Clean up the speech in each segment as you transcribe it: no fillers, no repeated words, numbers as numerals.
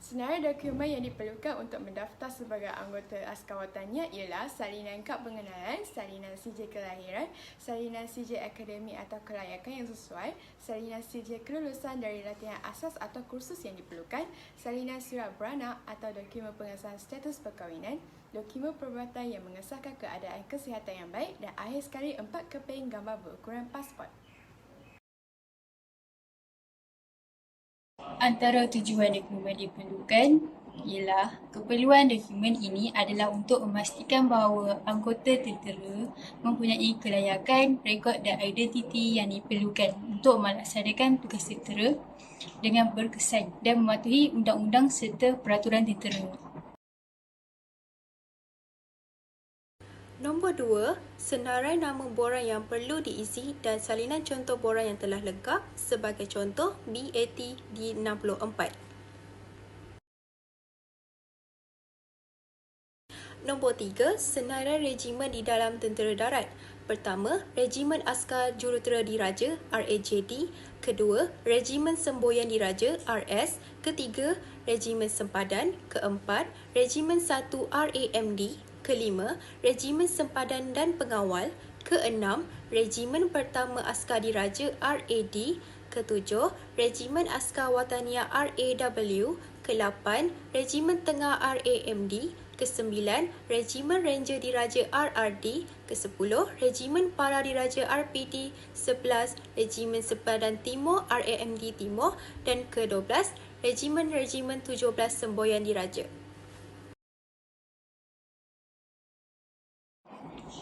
Senarai dokumen yang diperlukan untuk mendaftar sebagai anggota askar watannya ialah salinan kad pengenalan, salinan sijil kelahiran, salinan sijil akademik atau kelayakan yang sesuai, salinan sijil kelulusan dari latihan asas atau kursus yang diperlukan, salinan surat beranak atau dokumen pengesahan status perkahwinan, dokumen perbuatan yang mengesahkan keadaan kesihatan yang baik dan akhir sekali 4 keping gambar berukuran pasport. Antara tujuan dokumen diperlukan ialah keperluan dokumen ini adalah untuk memastikan bahawa anggota tentera mempunyai kelayakan, rekod dan identiti yang diperlukan untuk melaksanakan tugas tentera dengan berkesan dan mematuhi undang-undang serta peraturan tentera. Nombor 2, senarai nama borang yang perlu diisi dan salinan contoh borang yang telah lengkap, sebagai contoh BAT D64. Nombor 3, senarai regimen di dalam tentera darat. Pertama, Regimen Askar Jurutera Diraja RAJD. Kedua, Regimen Semboyan Diraja RS. Ketiga, Regimen Sempadan. Keempat, Regimen 1 RAMD. Kelima, Regimen Sempadan dan Pengawal. Keenam, Regimen Pertama Askar Diraja RAD. Ketujuh, Regimen Askar Watania RAW. Kelapan, Regimen Tengah RAMD. Kesembilan, Regimen Ranger Diraja RRD. Kesepuluh, Regimen Para Diraja RPD. 11, Regimen Sempadan Timur RAMD Timur. Dan ke-12, Regimen 17 Semboyan Diraja.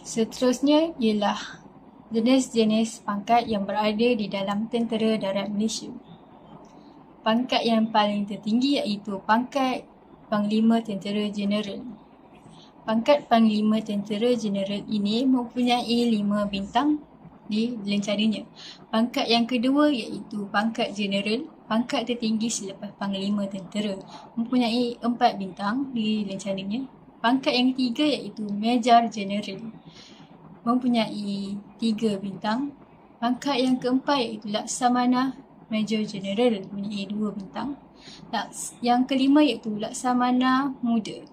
Seterusnya ialah jenis-jenis pangkat yang berada di dalam tentera darat Malaysia. Pangkat yang paling tertinggi iaitu pangkat Panglima Tentera Jeneral. Pangkat Panglima Tentera Jeneral ini mempunyai 5 bintang di lencananya. Pangkat yang kedua iaitu pangkat Jeneral, pangkat tertinggi selepas Panglima Tentera, mempunyai 4 bintang di lencananya. Pangkat yang ketiga iaitu Major Jeneral, mempunyai 3 bintang. Pangkat yang keempat iaitu Laksamana Major General, mempunyai 2 bintang. Yang kelima iaitu Laksamana Muda.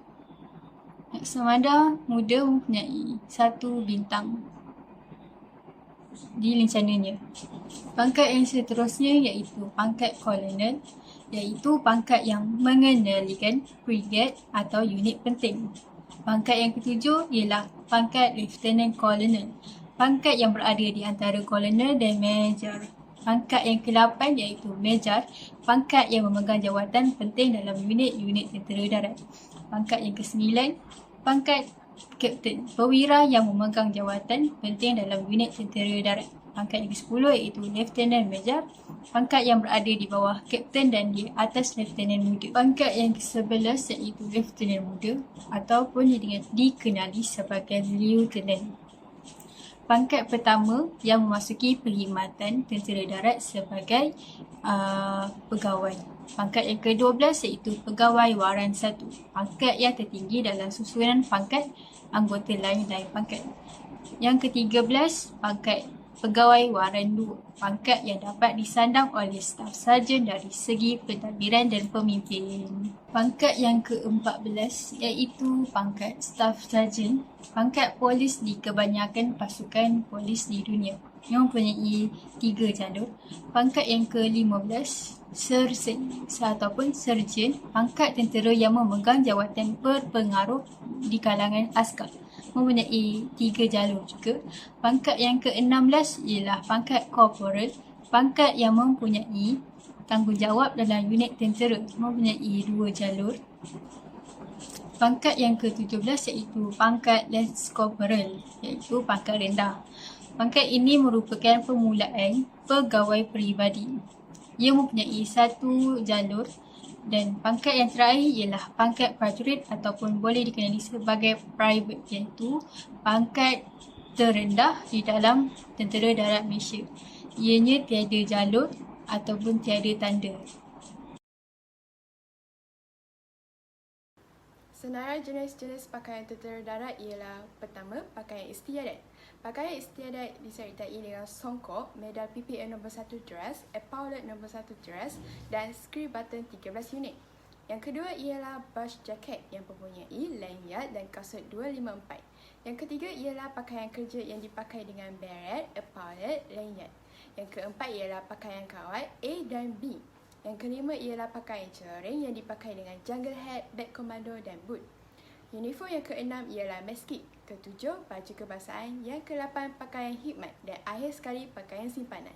Laksamana Muda mempunyai 1 bintang di lencananya. Pangkat yang seterusnya iaitu pangkat Kolonel, iaitu pangkat yang mengendalikan brigade atau unit penting. Pangkat yang ketujuh ialah pangkat Lieutenant Colonel, pangkat yang berada di antara Kolonel dan Major. Pangkat yang ke-8 iaitu Major, pangkat yang memegang jawatan penting dalam unit-unit tentera darat. Pangkat yang ke-9, pangkat Kapten, perwira yang memegang jawatan penting dalam unit tentera darat. Pangkat yang ke-10 iaitu Lieutenant Major, pangkat yang berada di bawah Kapten dan di atas Lieutenant Muda. Pangkat yang ke-11 iaitu Lieutenant Muda ataupun dikenali sebagai Lieutenant. Pangkat pertama yang memasuki perkhidmatan tentera darat sebagai pegawai. Pangkat yang ke-12 iaitu Pegawai Waran 1, pangkat yang tertinggi dalam susunan pangkat anggota lain-lain pangkat. Yang ke-13, pangkat Pegawai Waran 2, pangkat yang dapat disandang oleh staf sarjan dari segi pentadbiran dan pemimpin. Pangkat yang ke-14 iaitu pangkat staf sarjan, pangkat polis di kebanyakan pasukan polis di dunia yang mempunyai 3 jalur. Pangkat yang ke-15, Sersen ataupun Serjen, pangkat tentera yang memegang jawatan berpengaruh di kalangan askar, mempunyai 3 jalur juga. Pangkat yang ke-16 ialah pangkat Corporal, pangkat yang mempunyai tanggungjawab dalam unit tentera, mempunyai 2 jalur. Pangkat yang ke-17 iaitu pangkat Lance Corporal, iaitu pangkat rendah. Pangkat ini merupakan permulaan pegawai peribadi. Ia mempunyai 1 jalur. Dan pangkat yang terakhir ialah pangkat prajurit ataupun boleh dikenali sebagai private, iaitu pangkat terendah di dalam tentera darat Malaysia. Ianya tiada jalur ataupun tiada tanda. Senarai jenis-jenis pakaian tentera darat ialah: pertama, pakaian istiadat. Pakaian istiadat disertai dengan songkok, medal PPM nombor 1 dress, epaulet nombor 1 dress dan skri button 13 unit. Yang kedua ialah bush jacket yang mempunyai lanyard dan kasut 254. Yang ketiga ialah pakaian kerja yang dipakai dengan beret, epaulet, lanyard. Yang keempat ialah pakaian kawat A dan B. Yang kelima ialah pakaian celering yang dipakai dengan jungle hat, beg komando dan boot. Uniform yang keenam ialah meskit. Ketujuh, baju kebangsaan. Yang ke-8, pakaian khidmat. Dan akhir sekali, pakaian simpanan.